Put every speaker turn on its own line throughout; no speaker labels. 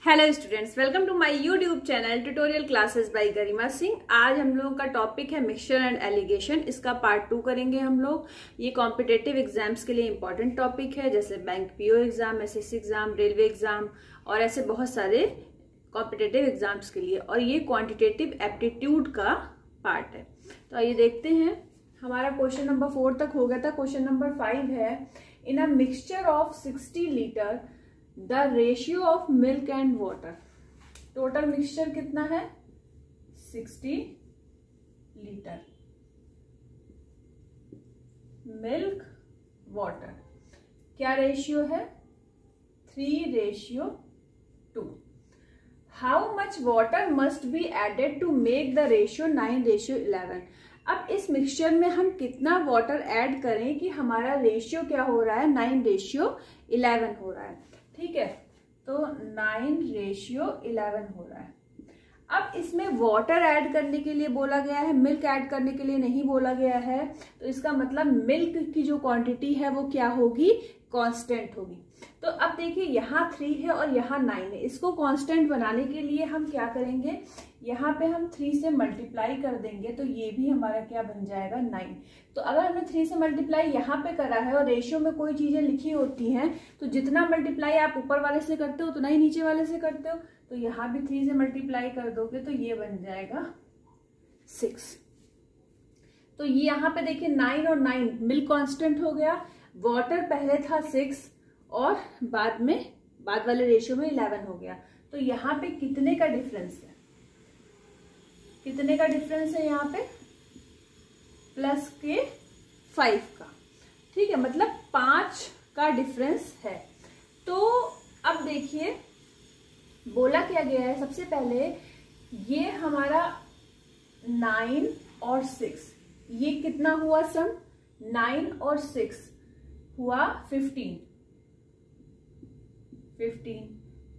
Hello students, welcome to my YouTube channel tutorial classes by Garima Singh. आज हम लोगों का टॉपिक है मिक्सचर एंड एलिगेशन। इसका पार्ट 2 करेंगे हम लोग। ये कॉम्पिटेटिव एग्जाम्स के लिए इंपॉर्टेंट टॉपिक है, जैसे bank PO exam, SSC exam, railway exam और ऐसे बहुत सारे कॉम्पिटेटिव एग्जाम्स के लिए। और ये क्वांटिटेटिव एप्टीट्यूड का पार्ट है। तो आइए देखते हैं। हमारा क्वेश्चन नंबर 4 तक हो गया था। क्वेश्चन नंबर 5 है, in a mixture of 60 litre the ratio of milk and water. Total mixture कितना है? 60 लीटर। मिल्क वाटर क्या रेशियो है? 3:2। How much water must be added to make the ratio 9:11। अब इस मिक्सचर में हम कितना वाटर ऐड करें कि हमारा रेशियो क्या हो रहा है? 9:11 हो रहा है। ठीक है, तो 9:11 हो रहा है। अब इसमें वाटर ऐड करने के लिए बोला गया है, मिल्क ऐड करने के लिए नहीं बोला गया है। तो इसका मतलब मिल्क की जो क्वांटिटी है वो क्या होगी? कांस्टेंट होगी। तो अब देखिए, यहाँ 3 है और यहाँ 9 है। इसको कांस्टेंट बनाने के लिए हम क्या करेंगे? यहाँ पे हम 3 से मल्टीप्लाई कर देंगे, तो ये भी हमारा क्या बन जाएगा? 9। तो अगर हमने 3 से मल्टीप्लाई यहाँ पे करा है और रेशियो में कोई चीजें लिखी होती हैं, तो जितना मल्टीप्लाई आप ऊपर वाले से करते हो उतना ही नीचे वाले से करते हो। तो यहाँ भी 3 से मल्टीप्लाई कर दोगे तो ये बन जाएगा 6। तो ये यहाँ पे देखिए 9 और 9 मिल्क कांस्टेंट हो गया। वाटर पहले था 6 और बाद वाले रेशियो में 11 हो गया। तो यहाँ पे कितने का डिफरेंस है? कितने का डिफरेंस है यहाँ पे? प्लस के 5 का। ठीक है, मतलब 5 का डिफरेंस है। तो अब देखिए, बोला क्या गया है, सबसे पहले ये हमारा 9 और 6, ये कितना हुआ सम? 9 और 6 हुआ 15।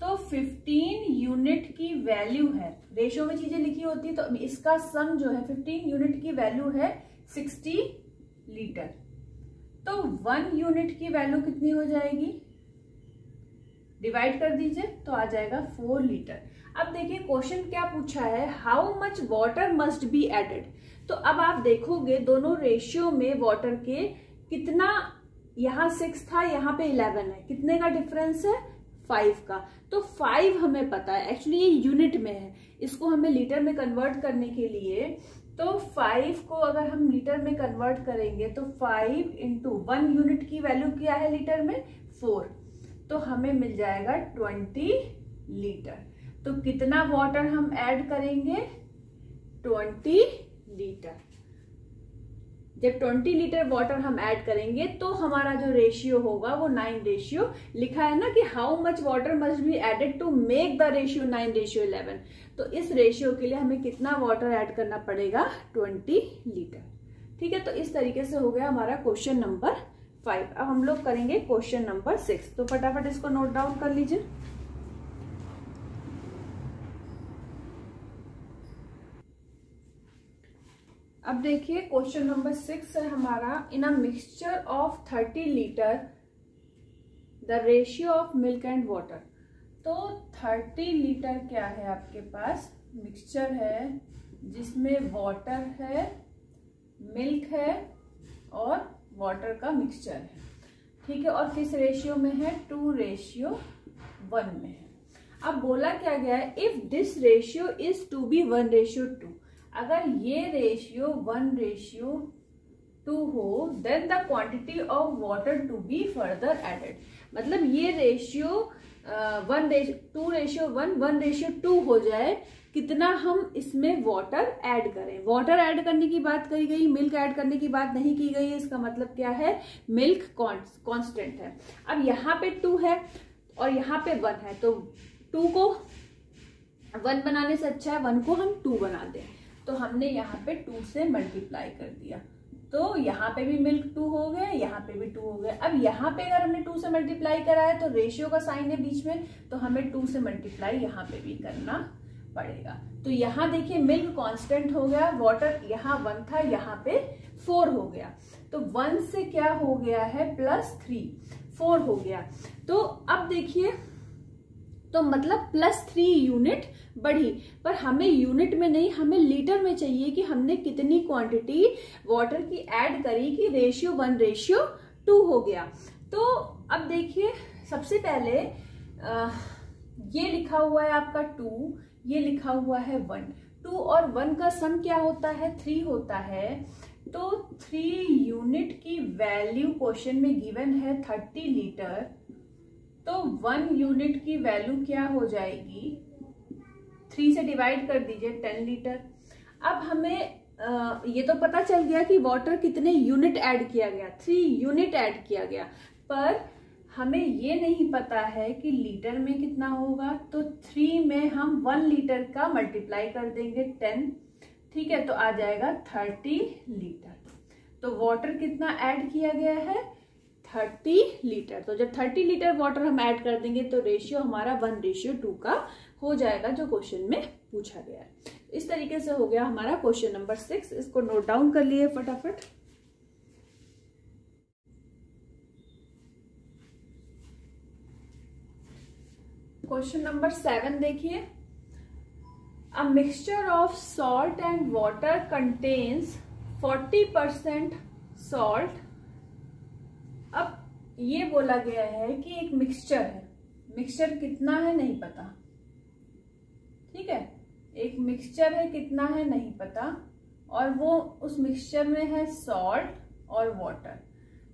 तो 15 यूनिट की वैल्यू है। रेशियो में चीजें लिखी होती है, तो इसका सम जो है 15 यूनिट की वैल्यू है 60 लीटर। तो 1 यूनिट की वैल्यू कितनी हो जाएगी? डिवाइड कर दीजिए तो आ जाएगा 4 लीटर। अब देखिए क्वेश्चन क्या पूछा है, how much water must be added. तो अब आप देखोगे दोनों रेशियो में वाटर के कितना, यहाँ 6 था, यहाँ पे 11 है। कितने का डिफरेंस है? 5 का। तो 5 हमें पता है, एक्चुअली ये यूनिट में है। इसको हमें लीटर में कन्वर्ट करने के लिए, तो 5 को अगर हम लीटर में कन्वर्ट करेंगे तो 5 इंटू 1 यूनिट की वैल्यू क्या है लीटर में? 4। तो हमें मिल जाएगा 20 लीटर। तो कितना वाटर हम ऐड करेंगे? 20 लीटर। जब 20 लीटर वाटर हम ऐड करेंगे तो हमारा जो रेशियो होगा वो 9 लिखा है ना कि how much water must be added to make the ratio 9:11। तो इस रेशियो के लिए हमें कितना वाटर ऐड करना पड़ेगा? 20 लीटर। ठीक है, तो इस तरीके से हो गया हमारा क्वेश्चन नंबर 5। अब हम लोग करेंगे क्वेश्चन नंबर 6। तो फटाफट इसको नोट डाउन कर लीजिए। अब देखिए क्वेश्चन नंबर 6 है हमारा, in a mixture of 30 litre the ratio of milk and water. तो 30 लीटर क्या है? आपके पास मिक्सचर है जिसमें वाटर है, मिल्क है और वाटर का मिक्सचर है। ठीक है, और किस रेशियो में है? 2:1 में है। अब बोला क्या गया है, if this ratio is to be 1:2। अगर ये रेशियो 1:2 हो, then the quantity of water to be further added. मतलब ये रेशियो 2:1 1:2 हो जाए, कितना हम इसमें वाटर ऐड करें। वाटर ऐड करने की बात कही गई, मिल्क ऐड करने की बात नहीं की गई है। इसका मतलब क्या है? मिल्क कांस्टेंट है। अब यहाँ पे 2 है और यहाँ पे 1 है, तो 2 को 1 बनाने से अच्छा है 1 को हम 2 बना दें। तो हमने यहाँ पे 2 से मल्टीप्लाई कर दिया, तो यहाँ पे भी मिल्क 2 हो गया, यहाँ पे भी 2 हो गया। अब यहाँ पे अगर हमने 2 से मल्टीप्लाई करा है तो रेशियो का साइन है बीच में, तो हमें 2 से मल्टीप्लाई यहाँ पे भी करना पड़ेगा। तो यहाँ देखिए मिल्क कांस्टेंट हो गया, वाटर यहाँ 1 था, यहाँ पे 4 हो गया। तो 1 से क्या हो गया है? +3, 4 हो गया। तो अब देखिए तो मतलब +3 यूनिट बढ़ी, पर हमें यूनिट में नहीं, हमें लीटर में चाहिए कि हमने कितनी क्वांटिटी वाटर की ऐड करी कि रेशियो 1:2 हो गया। तो अब देखिए, सबसे पहले ये लिखा हुआ है आपका 2, ये लिखा हुआ है 1। 2 और 1 का सम क्या होता है? 3 होता है। तो 3 यूनिट की वैल्यू क्वेश्चन में गिवन है 30 लीटर, तो 1 यूनिट की वैल्यू क्या हो जाएगी? 3 से डिवाइड कर दीजिए, 10 लीटर। अब हमें ये तो पता चल गया कि वाटर कितने यूनिट ऐड किया गया, 3 यूनिट ऐड किया गया, पर हमें ये नहीं पता है कि लीटर में कितना होगा। तो 3 में हम 1 लीटर का मल्टीप्लाई कर देंगे 10, ठीक है, तो आ जाएगा 30 लीटर। तो वाटर कितना ऐड किया गया है? 30 लीटर। तो जब 30 लीटर वाटर हम ऐड कर देंगे तो रेशियो हमारा 1:2 का हो जाएगा, जो क्वेश्चन में पूछा गया है। इस तरीके से हो गया हमारा क्वेश्चन नंबर 6। इसको नोट डाउन कर लिए फटाफट। क्वेश्चन नंबर 7 देखिए, अ mixture of salt and water contains 40% salt. अब ये बोला गया है कि एक मिक्सचर है, मिक्सचर कितना है नहीं पता, ठीक है, एक मिक्सचर है, कितना है नहीं पता, और वो उस मिक्सचर में है सॉल्ट और वाटर।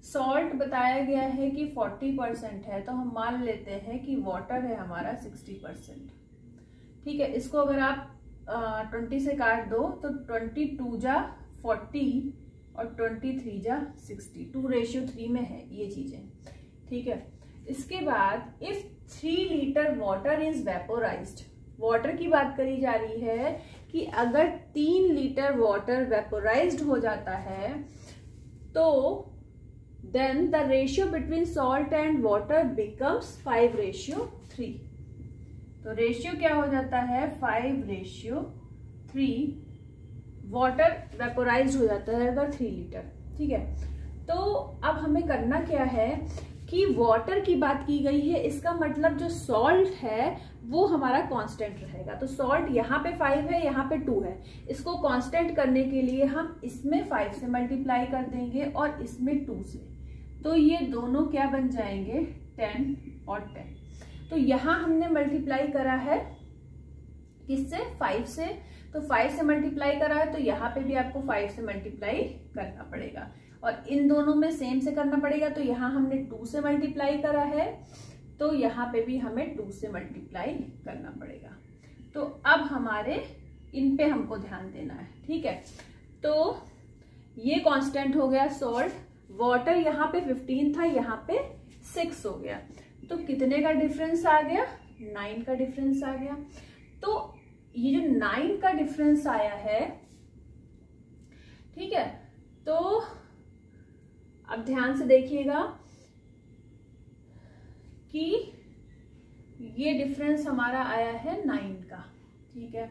सॉल्ट बताया गया है कि 40% है, तो हम मान लेते हैं कि वाटर है हमारा 60%, ठीक है। इसको अगर आप 20 से काट दो तो 22 जा 40 और 23 जा 60, 2:3 में है ये चीजें, ठीक है। इसके बाद if 3 litre water is vaporised, water की बात करी जा रही है कि अगर 3 लीटर वाटर वेपोराइज्ड हो जाता है तो then the ratio between salt and water becomes 5:3। तो रेशियो क्या हो जाता है? 5:3। वाटर वेपोराइज्ड हो जाता है अगर 3 लीटर, ठीक है। तो अब हमें करना क्या है कि वाटर की बात की गई है, इसका मतलब जो सॉल्ट है वो हमारा कांस्टेंट रहेगा। तो सॉल्ट यहाँ पे 5 है, यहाँ पे 2 है, इसको कांस्टेंट करने के लिए हम इसमें 5 से मल्टीप्लाई कर देंगे और इसमें 2 से, तो ये दोनों क्या बन जाएंगे? 10 और 10। तो यहाँ हमने मल्टीप्लाई करा है किससे? 5 से। तो 5 से मल्टीप्लाई करा है तो यहाँ पे भी आपको 5 से मल्टीप्लाई करना पड़ेगा, और इन दोनों में सेम से करना पड़ेगा। तो यहाँ हमने 2 से मल्टीप्लाई करा है, तो यहाँ पे भी हमें 2 से मल्टीप्लाई करना पड़ेगा। तो अब हमारे इन पे हमको ध्यान देना है, ठीक है। तो ये कांस्टेंट हो गया सॉल्ट, वाटर यहाँ पे 15 था, यहाँ पे 6 हो गया, तो कितने का डिफरेंस आ गया? 9 का डिफरेंस आ गया। तो ये जो 9 का डिफरेंस आया है, ठीक है, तो अब ध्यान से देखिएगा कि ये डिफरेंस हमारा आया है 9 का, ठीक है।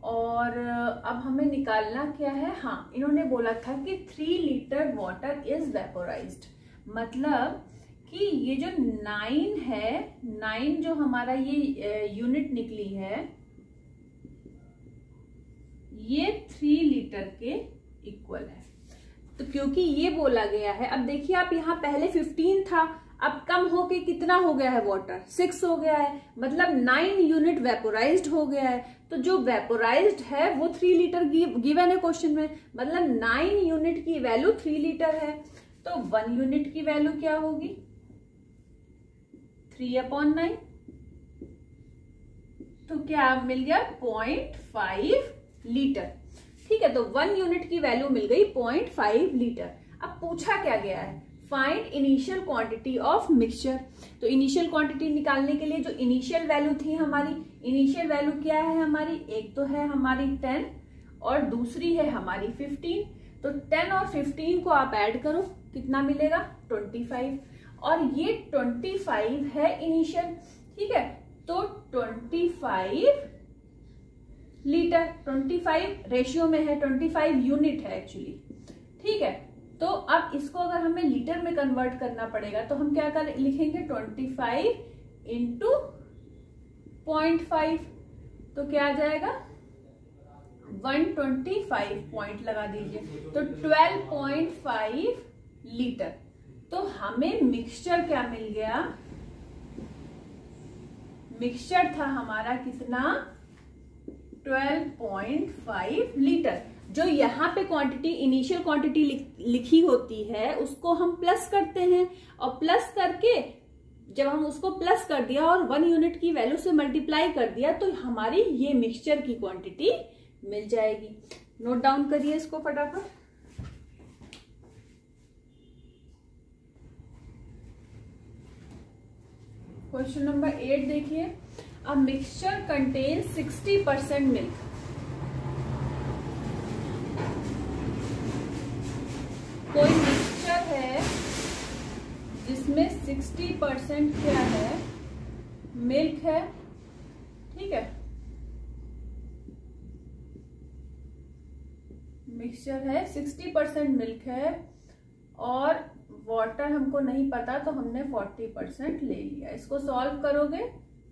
और अब हमें निकालना क्या है? हाँ, इन्होंने बोला था कि 3 लीटर वाटर इज वेपोराइज्ड, मतलब कि ये जो 9 है, 9 जो हमारा ये यूनिट निकली है, ये 3 लीटर के इक्वल है। तो क्योंकि ये बोला गया है, अब देखिए आप यहाँ पहले 15 था, अब कम होके कितना हो गया है? वाटर 6 हो गया है, मतलब 9 यूनिट वेपोराइज्ड हो गया है। तो जो वेपोराइज्ड है वो 3 लीटर गिवन है क्वेश्चन में, मतलब 9 यूनिट की वैल्यू 3 लीटर है। तो 1 यूनिट की वैल्यू क्या होगी? 3/9। तो क्या मिल गया? 0.5 लीटर, ठीक है। तो 1 यूनिट की वैल्यू मिल गई 0.5 लीटर। अब पूछा क्या गया है? Find initial quantity of mixture. तो इनिशियल क्वांटिटी निकालने के लिए जो इनिशियल वैल्यू थी हमारी, इनिशियल वैल्यू क्या है हमारी? एक तो है हमारी 10 और दूसरी है हमारी 15। तो 10 और 15 को आप ऐड करो, कितना मिलेगा? 25। और ये 25 है इनिशियल, ठीक है। तो 25 लीटर, 25 रेशियो में है, 25 यूनिट है एक्चुअली, ठीक है। तो अब इसको अगर हमें लीटर में कन्वर्ट करना पड़ेगा तो हम क्या लिखेंगे? 25 इंटू 0.5, तो क्या आ जाएगा 125 पॉइंट लगा दीजिए, तो 12.5 लीटर। तो हमें मिक्सचर क्या मिल गया, मिक्सचर था हमारा कितना 12.5 लीटर। जो यहाँ पे क्वांटिटी इनिशियल क्वांटिटी लिखी होती है उसको हम प्लस करते हैं, और प्लस करके जब हम उसको प्लस कर दिया और 1 यूनिट की वैल्यू से मल्टीप्लाई कर दिया तो हमारी ये मिक्सचर की क्वांटिटी मिल जाएगी। नोट डाउन करिए इसको फटाफट। क्वेश्चन नंबर 8 देखिए, अ मिक्सचर कंटेन्स 60% मिल्क। कोई मिक्सचर है जिसमें 60% क्या है, मिल्क है, ठीक है। मिक्सचर है 60% मिल्क है और वाटर हमको नहीं पता तो हमने 40% ले लिया। इसको सॉल्व करोगे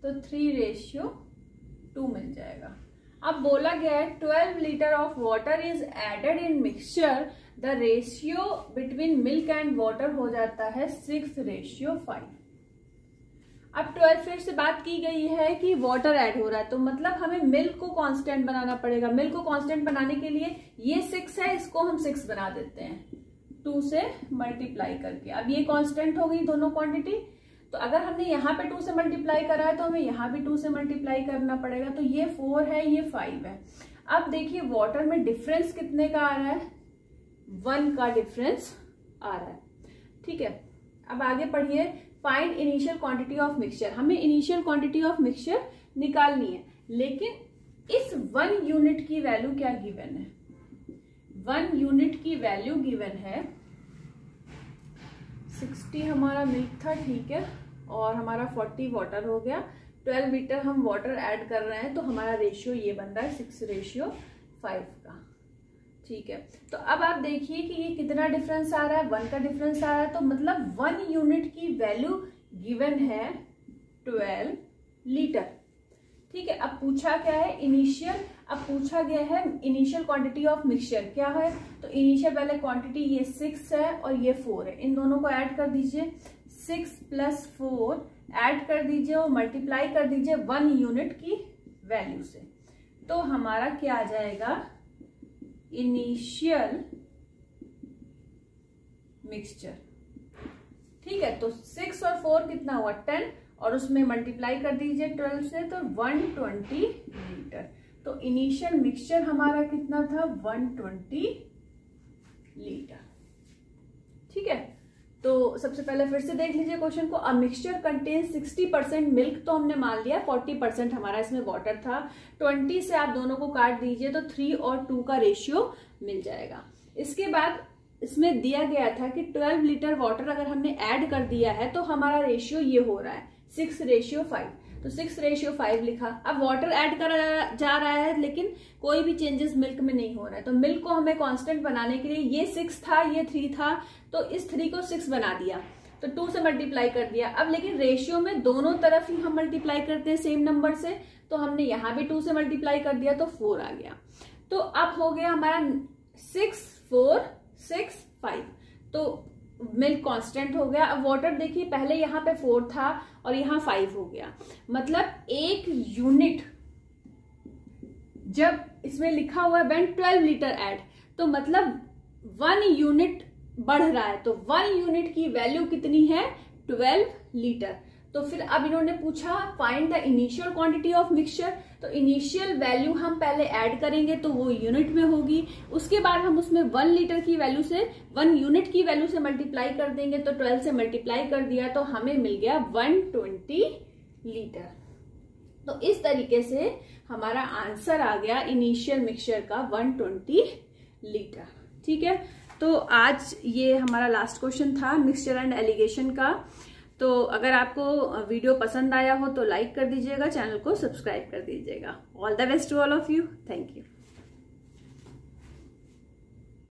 तो 3:2 मिल जाएगा। अब बोला गया है 12 litre of water is added in mixture, the ratio between milk and water हो जाता है 6:5। अब 12 फिर से बात की गई है कि वाटर ऐड हो रहा है, तो मतलब हमें मिल्क को कांस्टेंट बनाना पड़ेगा। मिल्क को कांस्टेंट बनाने के लिए ये 6 है, इसको हम 6 बना देते हैं 2 से मल्टीप्लाई करके। अब ये कांस्टेंट हो गई दोनों क्वांटिटी, तो अगर हमने यहाँ पे 2 से मल्टीप्लाई करा है तो हमें यहाँ भी 2 से मल्टीप्लाई करना पड़ेगा। तो ये 4 है, ये 5 है। अब देखिए वाटर में डिफरेंस कितने का आ रहा है, 1 का डिफरेंस आ रहा है, ठीक है। अब आगे पढ़िए, find initial quantity of mixture. हमें इनिशियल क्वांटिटी ऑफ मिक्सचर निकालनी है, लेकिन इस 1 यूनिट की वैल्यू क्या गिवन है, 1 यूनिट की वैल्यू गिवन है 60 हमारा मिल्क था, ठीक है, और हमारा 40 वाटर हो गया। 12 लीटर हम वाटर ऐड कर रहे हैं तो हमारा रेशियो ये बन रहा है 6:5 का, ठीक है। तो अब आप देखिए कि ये कितना डिफरेंस आ रहा है, 1 का डिफरेंस आ रहा है, तो मतलब 1 यूनिट की वैल्यू गिवन है 12 लीटर, ठीक है। अब पूछा क्या है इनिशियल, अब पूछा गया है इनिशियल क्वांटिटी ऑफ मिक्सचर क्या है, तो इनिशियल वाले क्वांटिटी ये 6 है और ये 4 है, इन दोनों को ऐड कर दीजिए, 6 + 4 ऐड कर दीजिए और मल्टीप्लाई कर दीजिए 1 यूनिट की वैल्यू से, तो हमारा क्या आ जाएगा इनिशियल मिक्सचर, ठीक है। तो 6 और 4 कितना हुआ 10, और उसमें मल्टीप्लाई कर दीजिए 12 से, तो 120 लीटर। तो इनिशियल मिक्सचर हमारा कितना था 120 लीटर, ठीक है। तो सबसे पहले फिर से देख लीजिए क्वेश्चन को, अ मिक्सचर कंटेन्स 60% मिल्क, तो हमने मान लिया 40% हमारा इसमें वाटर था। 20 से आप दोनों को काट दीजिए तो 3 और 2 का रेशियो मिल जाएगा। इसके बाद इसमें दिया गया था कि 12 लीटर वाटर अगर हमने ऐड कर दिया है तो हमारा रेशियो ये हो रहा है 6:5, तो 6:5 लिखा। अब वाटर ऐड करा जा रहा है लेकिन कोई भी चेंजेस मिल्क में नहीं हो रहा है, तो मिल्क को हमें कांस्टेंट बनाने के लिए ये 6 था, ये 3 था, तो इस 3 को 6 बना दिया, तो 2 से मल्टीप्लाई कर दिया। अब लेकिन रेशियो में दोनों तरफ ही हम मल्टीप्लाई करते हैं सेम नंबर से, तो हमने यहाँ भी 2 से मल्टीप्लाई कर दिया तो 4 आ गया। तो अब हो गया हमारा 6, 4, 6, 5, तो मिल्क कांस्टेंट हो गया। अब वाटर देखिए पहले यहाँ पे 4 था और यहाँ 5 हो गया, मतलब 1 यूनिट, जब इसमें लिखा हुआ है 12 लीटर ऐड, तो मतलब 1 यूनिट बढ़ रहा है, तो 1 यूनिट की वैल्यू कितनी है 12 लीटर। तो फिर अब इन्होंने पूछा find the initial quantity of mixture, तो इनिशियल वैल्यू हम पहले ऐड करेंगे तो वो यूनिट में होगी, उसके बाद हम उसमें 1 लीटर की वैल्यू से 1 यूनिट की वैल्यू से मल्टीप्लाई कर देंगे, तो 12 से मल्टीप्लाई कर दिया तो हमें मिल गया 120 लीटर। तो इस तरीके से हमारा आंसर आ गया इनिशियल मिक्सचर का 120 लीटर, ठीक है। तो आज ये हमारा लास्ट क्वेश्चन था मिक्सचर एंड एलिगेशन का। तो अगर आपको वीडियो पसंद आया हो तो लाइक कर दीजिएगा, चैनल को सब्सक्राइब कर दीजिएगा। All the best to all of you, thank you.